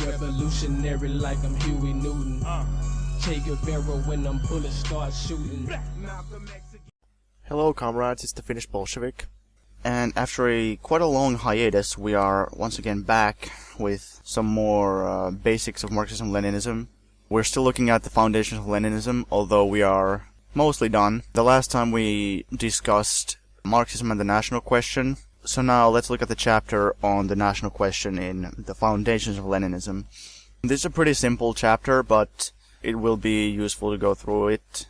revolutionary like I'm Huey Newton. Che Guevara when them bullets start shooting. Hello comrades, it's the Finnish Bolshevik. And after quite a long hiatus, we are once again back with some more basics of Marxism-Leninism. We're still looking at the foundations of Leninism, although we are mostly done. The last time we discussed Marxism and the national question, so now let's look at the chapter on the national question in the foundations of Leninism. This is a pretty simple chapter, but it will be useful to go through it.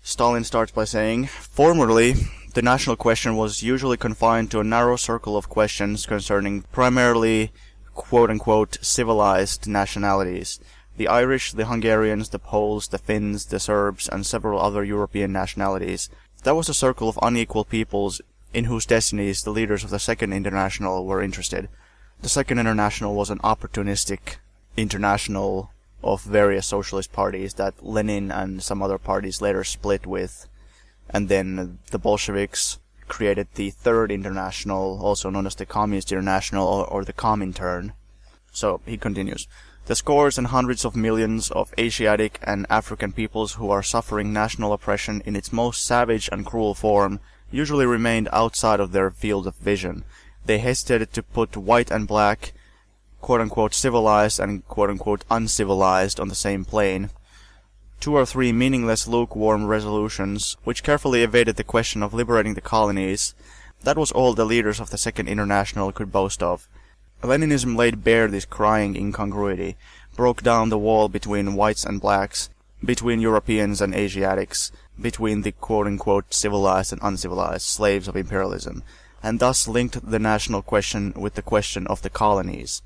Stalin starts by saying, "Formerly, the national question was usually confined to a narrow circle of questions concerning primarily quote-unquote civilized nationalities. The Irish, the Hungarians, the Poles, the Finns, the Serbs, and several other European nationalities. That was a circle of unequal peoples in whose destinies the leaders of the Second International were interested. The Second International was an opportunistic international of various socialist parties that Lenin and some other parties later split with. And then the Bolsheviks created the Third International, also known as the Communist International or the Comintern." So he continues, "The scores and hundreds of millions of Asiatic and African peoples who are suffering national oppression in its most savage and cruel form usually remained outside of their field of vision. They hesitated to put white and black, quote-unquote civilized and quote-unquote uncivilized on the same plane. 2 or 3 meaningless lukewarm resolutions, which carefully evaded the question of liberating the colonies, that was all the leaders of the Second International could boast of. Leninism laid bare this crying incongruity, broke down the wall between whites and blacks, between Europeans and Asiatics, between the quote-unquote civilized and uncivilized slaves of imperialism, and thus linked the national question with the question of the colonies.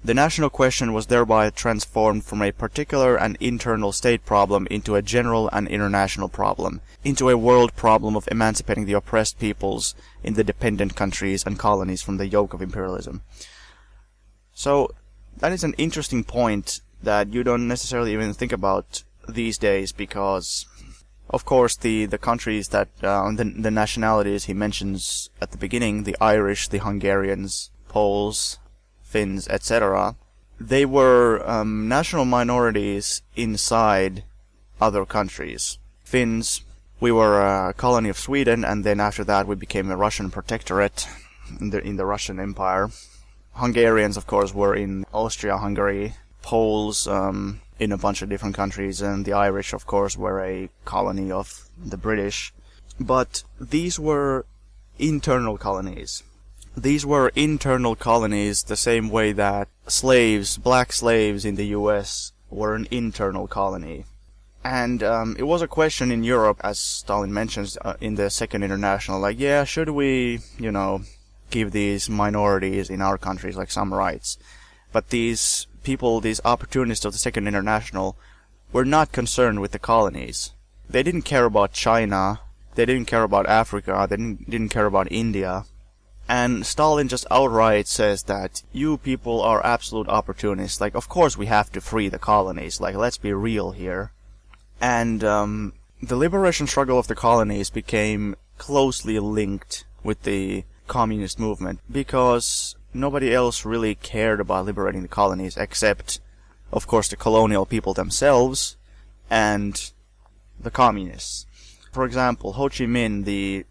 The national question was thereby transformed from a particular and internal state problem into a general and international problem, into a world problem of emancipating the oppressed peoples in the dependent countries and colonies from the yoke of imperialism." So, that is an interesting point that you don't necessarily even think about these days, because, of course, the countries that, the nationalities he mentions at the beginning, the Irish, the Hungarians, Poles, Finns, etc., they were national minorities inside other countries. Finns, we were a colony of Sweden, and then after that we became a Russian protectorate in the Russian Empire. Hungarians, of course, were in Austria-Hungary. Poles in a bunch of different countries, and the Irish, of course, were a colony of the British. But these were internal colonies. These were internal colonies the same way that slaves, black slaves in the US, were an internal colony. And it was a question in Europe, as Stalin mentions in the Second International, like, yeah, should we, give these minorities in our countries like some rights? But these people, these opportunists of the Second International, were not concerned with the colonies. They didn't care about China, they didn't care about Africa, they didn't care about India. And Stalin just outright says that you people are absolute opportunists. Like, of course we have to free the colonies. Like, let's be real here. And the liberation struggle of the colonies became closely linked with the communist movement, because nobody else really cared about liberating the colonies except, of course, the colonial people themselves and the communists. For example, Ho Chi Minh, the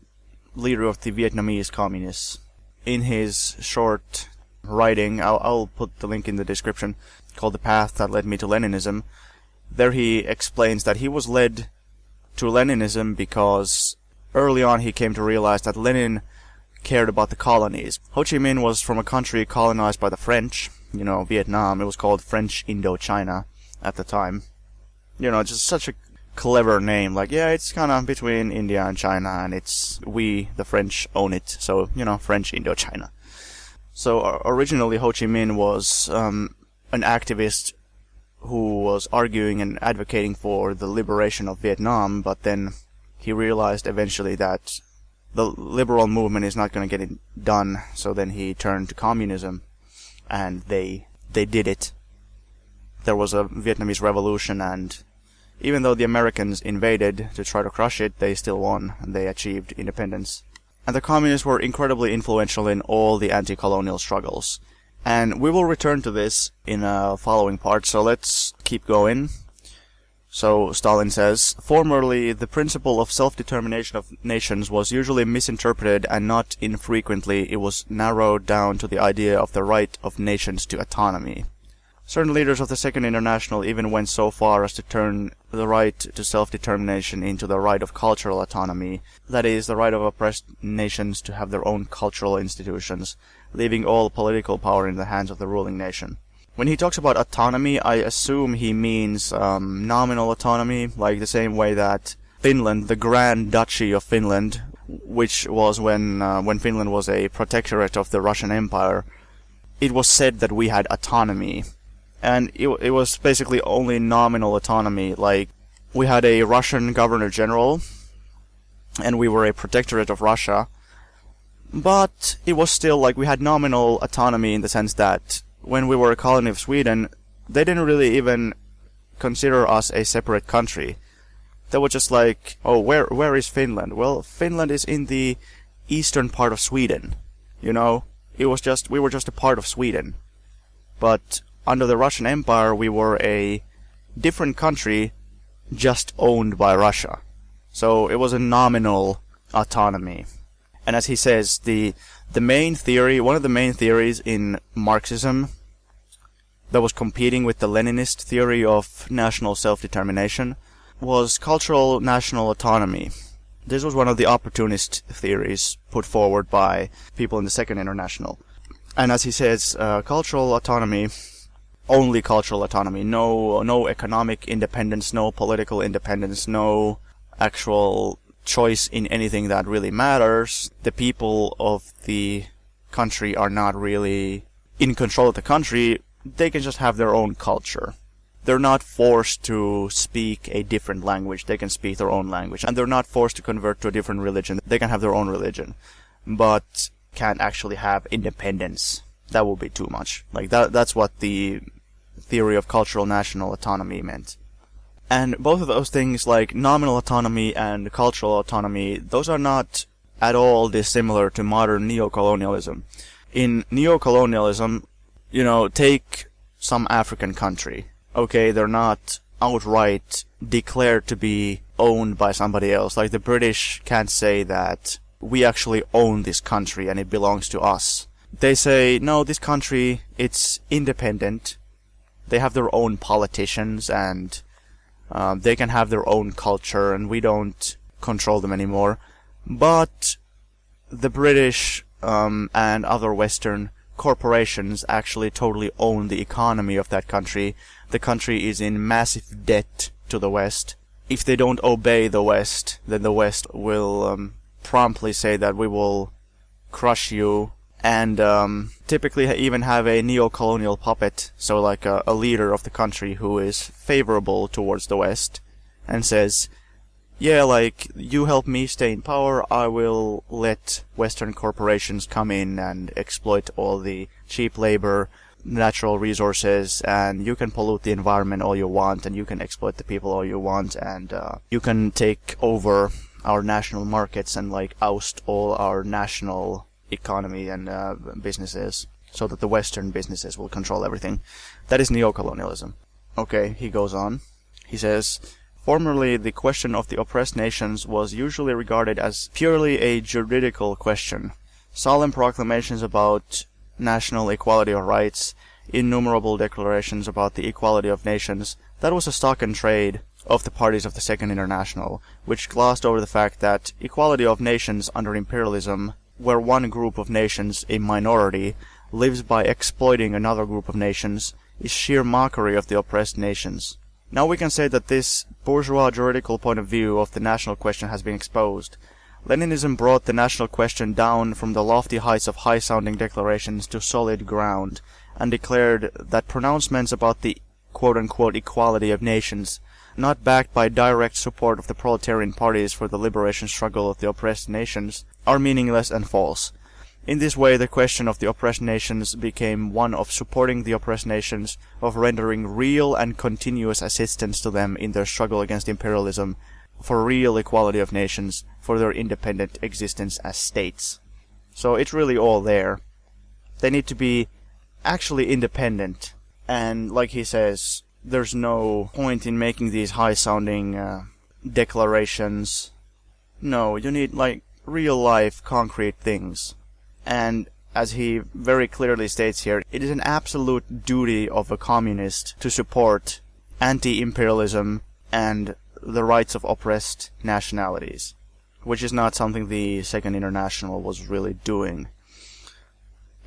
leader of the Vietnamese communists, in his short writing, I'll put the link in the description, called The Path That Led Me to Leninism, there he explains that he was led to Leninism because early on he came to realize that Lenin cared about the colonies. Ho Chi Minh was from a country colonized by the French, Vietnam. It was called French Indochina at the time. Just such a clever name. Like, yeah, it's kind of between India and China, and we, the French, own it. So, French Indochina. So, originally Ho Chi Minh was an activist who was arguing and advocating for the liberation of Vietnam, but then he realized eventually that the liberal movement is not going to get it done, so then he turned to communism, and they did it. There was a Vietnamese revolution, and even though the Americans invaded to try to crush it, they still won, and they achieved independence. And the communists were incredibly influential in all the anti-colonial struggles. And we will return to this in a following part, so let's keep going. So Stalin says, formerly the principle of self-determination of nations was usually misinterpreted, and not infrequently it was narrowed down to the idea of the right of nations to autonomy. Certain leaders of the Second International even went so far as to turn the right to self-determination into the right of cultural autonomy, that is, the right of oppressed nations to have their own cultural institutions, leaving all political power in the hands of the ruling nation. When he talks about autonomy, I assume he means nominal autonomy, like the same way that Finland, the Grand Duchy of Finland, which was when Finland was a protectorate of the Russian Empire, it was said that we had autonomy. And it was basically only nominal autonomy, like we had a Russian governor-general, and we were a protectorate of Russia, but it was still like we had nominal autonomy in the sense that when we were a colony of Sweden, they didn't really even consider us a separate country. They were just like, oh, where is Finland? Well, Finland is in the eastern part of Sweden, you know? We were just a part of Sweden. But under the Russian Empire, we were a different country just owned by Russia. So it was a nominal autonomy. And as he says, one of the main theories in Marxism that was competing with the Leninist theory of national self-determination was cultural national autonomy. This was one of the opportunist theories put forward by people in the Second International. And as he says, cultural autonomy, only cultural autonomy, no economic independence, no political independence, no actual choice in anything that really matters. The people of the country are not really in control of the country. They can just have their own culture. They're not forced to speak a different language. They can speak their own language. And they're not forced to convert to a different religion. They can have their own religion. But can't actually have independence. That would be too much. Like that's what the theory of cultural national autonomy meant. And both of those things, like nominal autonomy and cultural autonomy, those are not at all dissimilar to modern neocolonialism. In neocolonialism, take some African country. Okay, they're not outright declared to be owned by somebody else. Like the British can't say that we actually own this country and it belongs to us. They say, no, this country, it's independent. They have their own politicians and they can have their own culture, and we don't control them anymore. But the British and other Western corporations actually totally own the economy of that country. The country is in massive debt to the West. If they don't obey the West, then the West will promptly say that we will crush you, and typically even have a neo-colonial puppet, so like a leader of the country who is favorable towards the West, and says, yeah, like, you help me stay in power, I will let Western corporations come in and exploit all the cheap labor, natural resources, and you can pollute the environment all you want, and you can exploit the people all you want, and you can take over our national markets and, like, oust all our national economy and businesses, so that the Western businesses will control everything. That is neocolonialism. Okay, he goes on. He says, formerly the question of the oppressed nations was usually regarded as purely a juridical question. Solemn proclamations about national equality of rights, innumerable declarations about the equality of nations, that was a stock and trade of the parties of the Second International, which glossed over the fact that equality of nations under imperialism, where one group of nations, a minority, lives by exploiting another group of nations, is sheer mockery of the oppressed nations. Now we can say that this bourgeois juridical point of view of the national question has been exposed. Leninism brought the national question down from the lofty heights of high-sounding declarations to solid ground, and declared that pronouncements about the quote-unquote equality of nations, not backed by direct support of the proletarian parties for the liberation struggle of the oppressed nations, are meaningless and false. In this way, the question of the oppressed nations became one of supporting the oppressed nations, of rendering real and continuous assistance to them in their struggle against imperialism, for real equality of nations, for their independent existence as states. So it's really all there. They need to be actually independent. And like he says, there's no point in making these high-sounding declarations. No, you need, like, real-life, concrete things. And as he very clearly states here, it is an absolute duty of a communist to support anti-imperialism and the rights of oppressed nationalities, which is not something the Second International was really doing.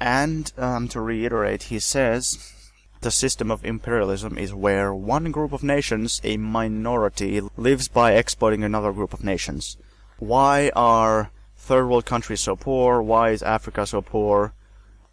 And, to reiterate, he says, the system of imperialism is where one group of nations, a minority, lives by exploiting another group of nations. Why are third world countries so poor? Why is Africa so poor?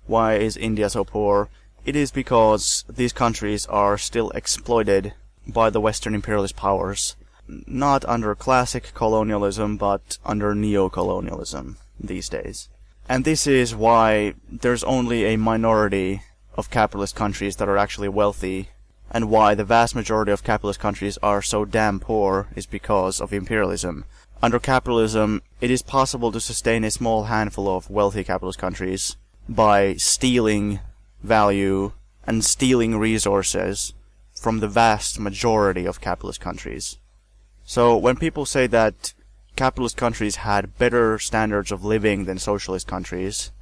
Why is India so poor? It is because these countries are still exploited by the Western imperialist powers, not under classic colonialism, but under neo-colonialism these days. And this is why there's only a minority of capitalist countries that are actually wealthy, and why the vast majority of capitalist countries are so damn poor is because of imperialism. Under capitalism, it is possible to sustain a small handful of wealthy capitalist countries by stealing value and stealing resources from the vast majority of capitalist countries. So when people say that capitalist countries had better standards of living than socialist countries,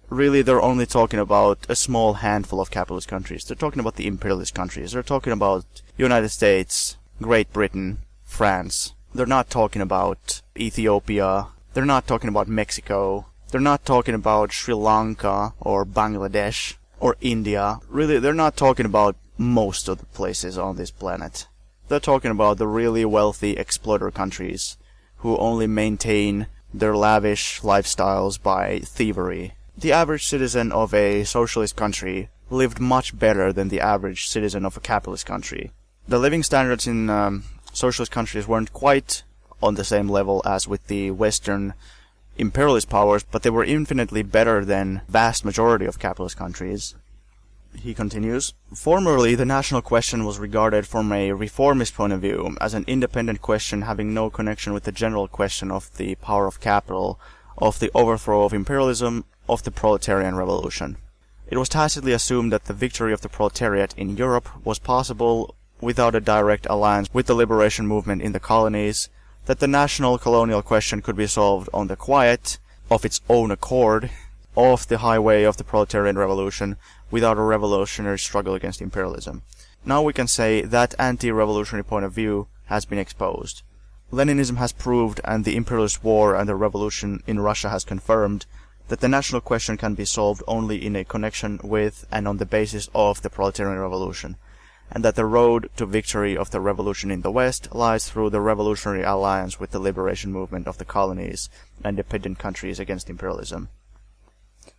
really they're only talking about a small handful of capitalist countries. They're talking about the imperialist countries. They're talking about United States, Great Britain, France. They're not talking about Ethiopia. They're not talking about Mexico. They're not talking about Sri Lanka or Bangladesh or India. Really, they're not talking about most of the places on this planet. They're talking about the really wealthy exploiter countries who only maintain their lavish lifestyles by thievery. The average citizen of a socialist country lived much better than the average citizen of a capitalist country. The living standards in socialist countries weren't quite on the same level as with the Western imperialist powers, but they were infinitely better than vast majority of capitalist countries. He continues, formerly the national question was regarded from a reformist point of view as an independent question having no connection with the general question of the power of capital, of the overthrow of imperialism, of the proletarian revolution. It was tacitly assumed that the victory of the proletariat in Europe was possible without a direct alliance with the liberation movement in the colonies, that the national colonial question could be solved on the quiet, of its own accord, off the highway of the proletarian revolution, without a revolutionary struggle against imperialism. Now we can say that anti-revolutionary point of view has been exposed. Leninism has proved, and the imperialist war and the revolution in Russia has confirmed, that the national question can be solved only in a connection with and on the basis of the proletarian revolution, and that the road to victory of the revolution in the West lies through the revolutionary alliance with the liberation movement of the colonies and dependent countries against imperialism.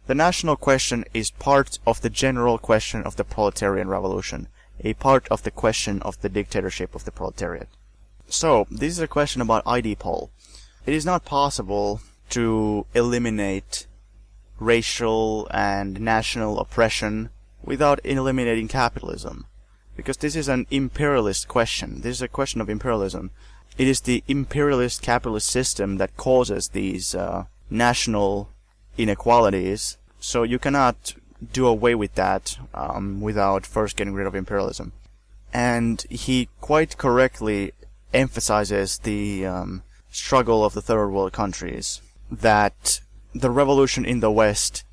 The national question is part of the general question of the proletarian revolution, a part of the question of the dictatorship of the proletariat. So, this is a question about IDPol. It is not possible to eliminate racial and national oppression without eliminating capitalism, because this is an imperialist question. This is a question of imperialism. It is the imperialist capitalist system that causes these national inequalities, so you cannot do away with that without first getting rid of imperialism. And he quite correctly emphasizes the struggle of the third world countries, that the revolution in the West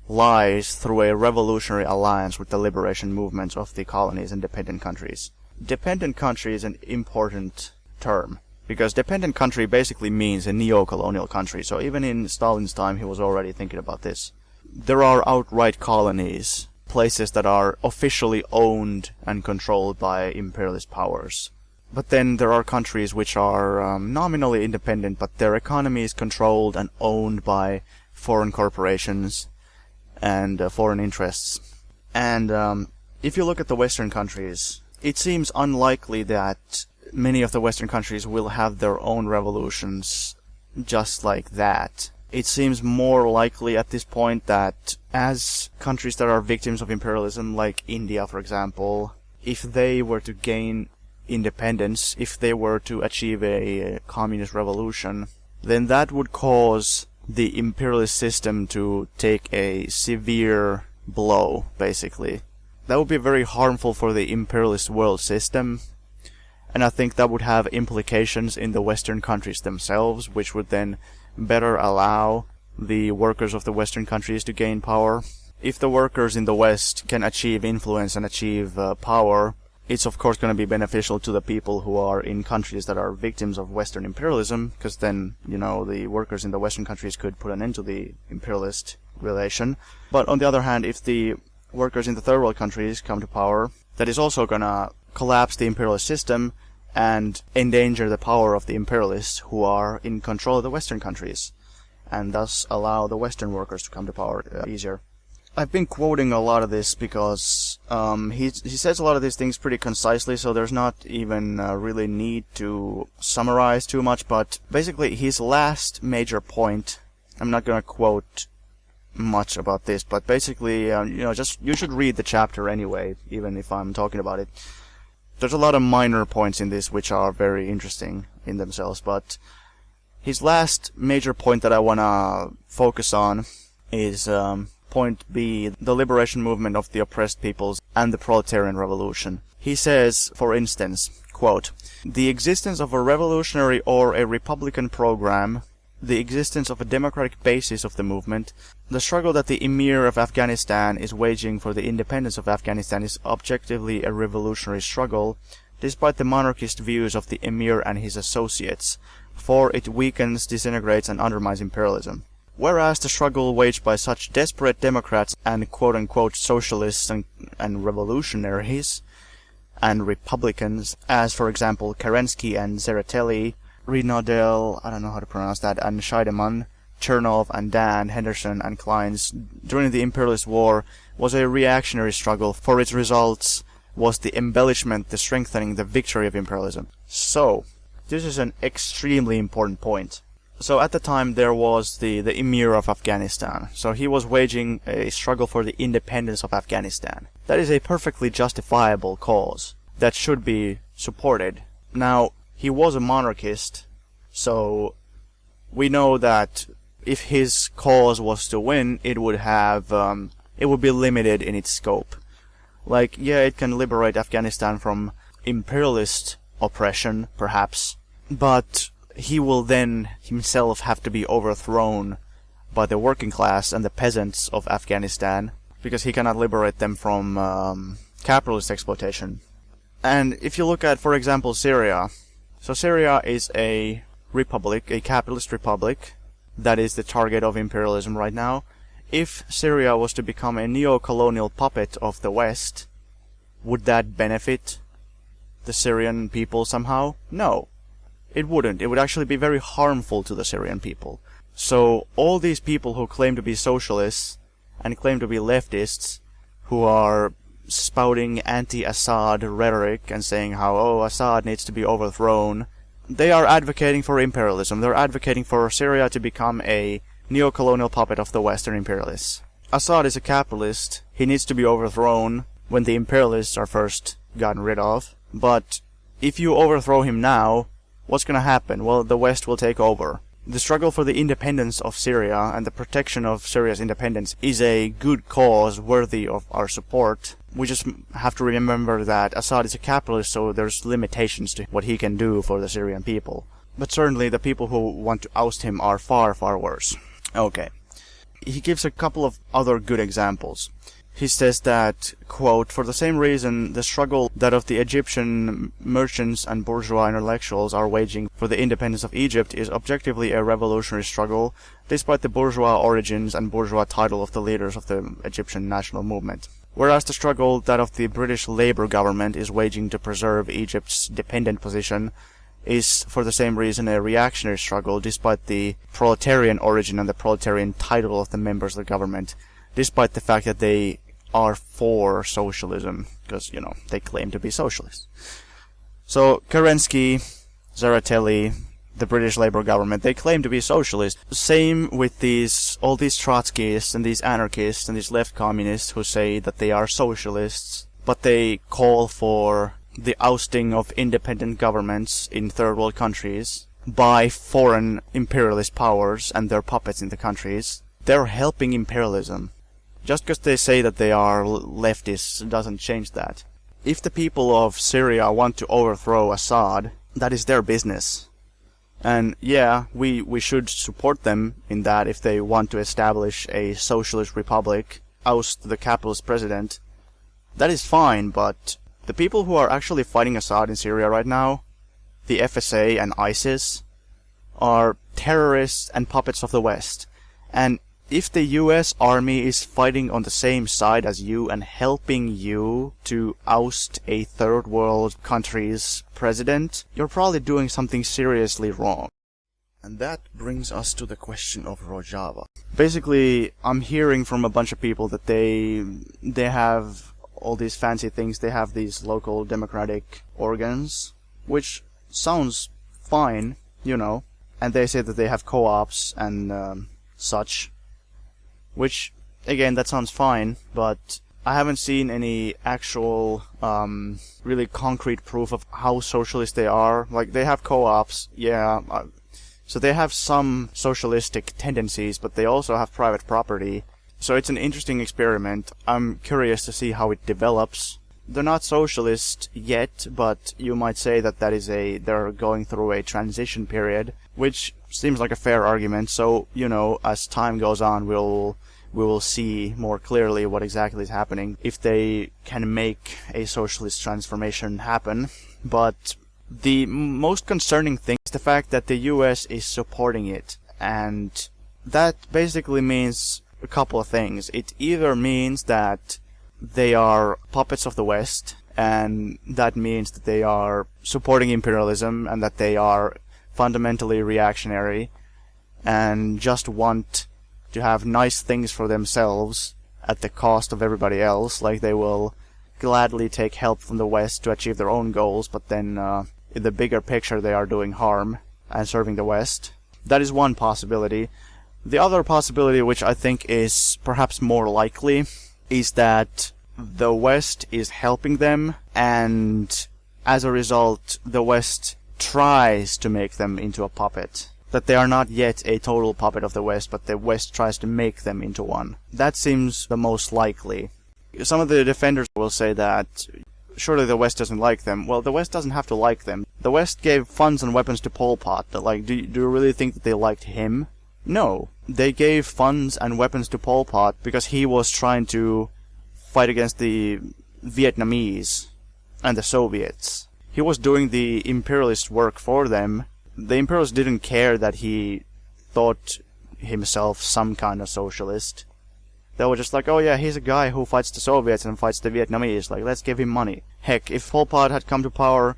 lies through a revolutionary alliance with the liberation movements of the colonies and dependent countries. Dependent country is an important term, because dependent country basically means a neo-colonial country, so even in Stalin's time he was already thinking about this. There are outright colonies, places that are officially owned and controlled by imperialist powers. But then there are countries which are nominally independent, but their economy is controlled and owned by foreign corporations and foreign interests. And if you look at the Western countries, it seems unlikely that many of the Western countries will have their own revolutions just like that. It seems more likely at this point that as countries that are victims of imperialism, like India for example, if they were to gain independence, if they were to achieve a communist revolution, then that would cause the imperialist system to take a severe blow, basically. That would be very harmful for the imperialist world system, and I think that would have implications in the Western countries themselves, which would then better allow the workers of the Western countries to gain power. If the workers in the West can achieve influence and achieve power, it's of course going to be beneficial to the people who are in countries that are victims of Western imperialism, because then, the workers in the Western countries could put an end to the imperialist relation. But on the other hand, if the workers in the third world countries come to power, that is also going to collapse the imperialist system and endanger the power of the imperialists who are in control of the Western countries, and thus allow the Western workers to come to power easier. I've been quoting a lot of this because he says a lot of these things pretty concisely, so there's not even really need to summarize too much, but basically his last major point, I'm not going to quote much about this, but basically, just you should read the chapter anyway, even if I'm talking about it. There's a lot of minor points in this which are very interesting in themselves, but his last major point that I want to focus on is point B, the liberation movement of the oppressed peoples and the proletarian revolution. He says, for instance, quote, "The existence of a revolutionary or a republican program, the existence of a democratic basis of the movement, the struggle that the Emir of Afghanistan is waging for the independence of Afghanistan is objectively a revolutionary struggle, despite the monarchist views of the Emir and his associates, for it weakens, disintegrates, and undermines imperialism. Whereas the struggle waged by such desperate Democrats and quote-unquote socialists and revolutionaries and Republicans, as for example Kerensky and Tsereteli, Renaudel, I don't know how to pronounce that, and Scheidemann, Chernov and Dan, Henderson and Kleins, during the imperialist war, was a reactionary struggle, for its results was the embellishment, the strengthening, the victory of imperialism." So, this is an extremely important point. So at the time there was the Emir of Afghanistan. So he was waging a struggle for the independence of Afghanistan. That is a perfectly justifiable cause that should be supported. Now, he was a monarchist, so we know that if his cause was to win, it would be limited in its scope. Like, yeah, it can liberate Afghanistan from imperialist oppression, perhaps, but he will then himself have to be overthrown by the working class and the peasants of Afghanistan, because he cannot liberate them from capitalist exploitation. And if you look at, for example, Syria, so Syria is a republic, a capitalist republic, that is the target of imperialism right now. If Syria was to become a neo-colonial puppet of the West, would that benefit the Syrian people somehow? No. It wouldn't. It would actually be very harmful to the Syrian people. So all these people who claim to be socialists and claim to be leftists, who are spouting anti-Assad rhetoric and saying how, Assad needs to be overthrown, they are advocating for imperialism. They're advocating for Syria to become a neo-colonial puppet of the Western imperialists. Assad is a capitalist. He needs to be overthrown when the imperialists are first gotten rid of. But if you overthrow him now, what's going to happen? Well, the West will take over. The struggle for the independence of Syria and the protection of Syria's independence is a good cause worthy of our support. We just have to remember that Assad is a capitalist, so there's limitations to what he can do for the Syrian people. But certainly the people who want to oust him are far, far worse. Okay. He gives a couple of other good examples. He says that, quote, "For the same reason, the struggle that of the Egyptian merchants and bourgeois intellectuals are waging for the independence of Egypt is objectively a revolutionary struggle, despite the bourgeois origins and bourgeois title of the leaders of the Egyptian national movement. Whereas the struggle that of the British Labour government is waging to preserve Egypt's dependent position is for the same reason a reactionary struggle, despite the proletarian origin and the proletarian title of the members of the government, despite the fact that they are for socialism, because, they claim to be socialists." So, Kerensky, Tsereteli, the British Labour government, they claim to be socialist. Same with all these Trotskyists and these anarchists and these left communists who say that they are socialists, but they call for the ousting of independent governments in third world countries by foreign imperialist powers and their puppets in the countries. They're helping imperialism. Just because they say that they are leftists doesn't change that. If the people of Syria want to overthrow Assad, that is their business. And yeah, we should support them in that if they want to establish a socialist republic, oust the capitalist president. That is fine, but the people who are actually fighting Assad in Syria right now, the FSA and ISIS, are terrorists and puppets of the West. And if the US army is fighting on the same side as you and helping you to oust a third world country's president, you're probably doing something seriously wrong. And that brings us to the question of Rojava. Basically, I'm hearing from a bunch of people that they have all these fancy things. They have these local democratic organs, which sounds fine, you know. And they say that they have co-ops and such. Which, again, that sounds fine, but I haven't seen any actual, really concrete proof of how socialist they are. Like, they have co-ops, yeah, so they have some socialistic tendencies, but they also have private property. So it's an interesting experiment. I'm curious to see how it develops. They're not socialist yet, but you might say that they're going through a transition period, which seems like a fair argument. So, you know, as time goes on, we will see more clearly what exactly is happening, if they can make a socialist transformation happen. But the most concerning thing is the fact that the US is supporting it, and that basically means a couple of things. It either means that they are puppets of the West, and that means that they are supporting imperialism, and that they are fundamentally reactionary, and just want to have nice things for themselves at the cost of everybody else. Like, they will gladly take help from the West to achieve their own goals, but then in the bigger picture they are doing harm and serving the West. That is one possibility. The other possibility, which I think is perhaps more likely, is that the West is helping them, and as a result the West tries to make them into a puppet. That they are not yet a total puppet of the West, but the West tries to make them into one. That seems the most likely. Some of the defenders will say that surely the West doesn't like them. Well, the West doesn't have to like them. The West gave funds and weapons to Pol Pot. Like, do you really think that they liked him? No. They gave funds and weapons to Pol Pot because he was trying to fight against the Vietnamese and the Soviets. He was doing the imperialist work for them. The imperialists didn't care that he thought himself some kind of socialist. They were just like, oh yeah, he's a guy who fights the Soviets and fights the Vietnamese, like, let's give him money. Heck, if Pol Pot had come to power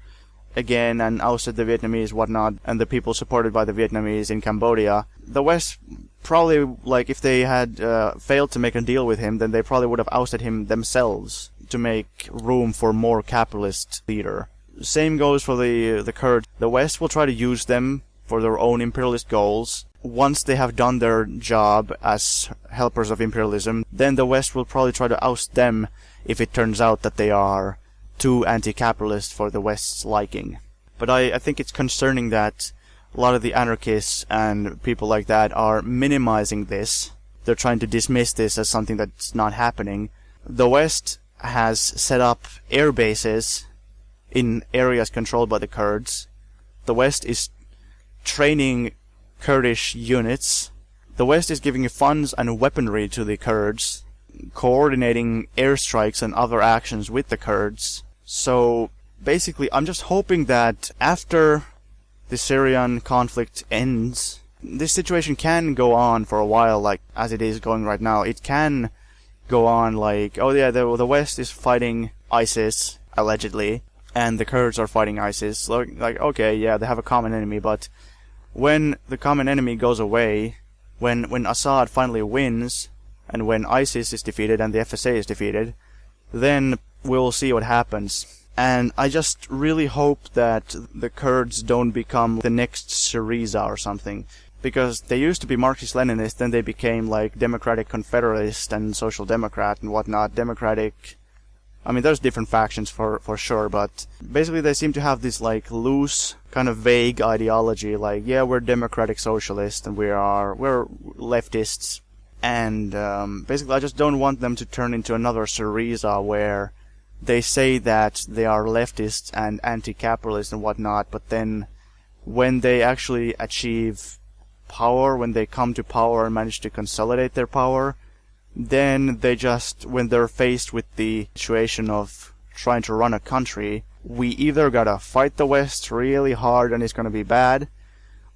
again and ousted the Vietnamese, whatnot, and the people supported by the Vietnamese in Cambodia, the West probably, like, if they had failed to make a deal with him, then they probably would have ousted him themselves to make room for more capitalist leader. Same goes for the Kurds. The West will try to use them for their own imperialist goals. Once they have done their job as helpers of imperialism, then the West will probably try to oust them if it turns out that they are too anti-capitalist for the West's liking. But I think it's concerning that a lot of the anarchists and people like that are minimizing this. They're trying to dismiss this as something that's not happening. The West has set up air bases in areas controlled by the Kurds. The West is training Kurdish units. The West is giving funds and weaponry to the Kurds, coordinating airstrikes and other actions with the Kurds. So basically, I'm just hoping that after the Syrian conflict ends, this situation can go on for a while, like as it is going right now. It can go on like, oh yeah, the West is fighting ISIS, allegedly, and the Kurds are fighting ISIS. Like, okay, yeah, they have a common enemy, but when the common enemy goes away, when Assad finally wins, and when ISIS is defeated and the FSA is defeated, then we'll see what happens. And I just really hope that the Kurds don't become the next Syriza or something. Because they used to be Marxist-Leninist, then they became like Democratic Confederalist and Social Democrat and whatnot. Democratic... I mean, there's different factions for sure, but basically they seem to have this like loose, kind of vague ideology, like, yeah, we're democratic socialists and we're leftists. And basically I just don't want them to turn into another Syriza where they say that they are leftist and anti-capitalist and whatnot, but then when they actually achieve power, when they come to power and manage to consolidate their power, then they just, when they're faced with the situation of trying to run a country, we either gotta fight the West really hard and it's gonna be bad,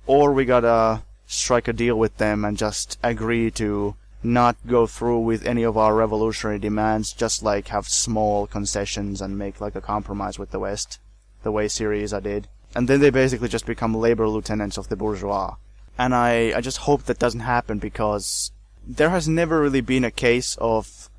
or we gotta strike a deal with them and just agree to not go through with any of our revolutionary demands, just like have small concessions and make like a compromise with the West, the way Syriza did. And then they basically just become labor lieutenants of the bourgeois. And I just hope that doesn't happen, because there has never really been a case of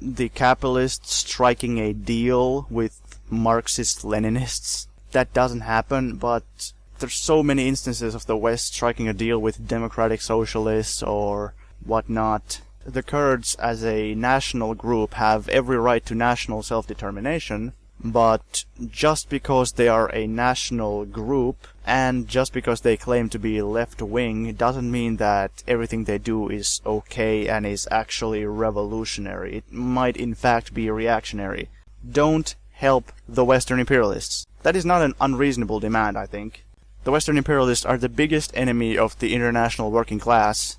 the capitalists striking a deal with Marxist-Leninists. That doesn't happen, but there's so many instances of the West striking a deal with democratic socialists or whatnot. The Kurds as a national group have every right to national self-determination, but just because they are a national group and just because they claim to be left-wing doesn't mean that everything they do is okay and is actually revolutionary. It might in fact be reactionary. Don't help the Western imperialists. That is not an unreasonable demand, I think. The Western imperialists are the biggest enemy of the international working class,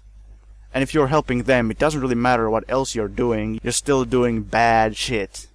and if you're helping them, it doesn't really matter what else you're doing, you're still doing bad shit.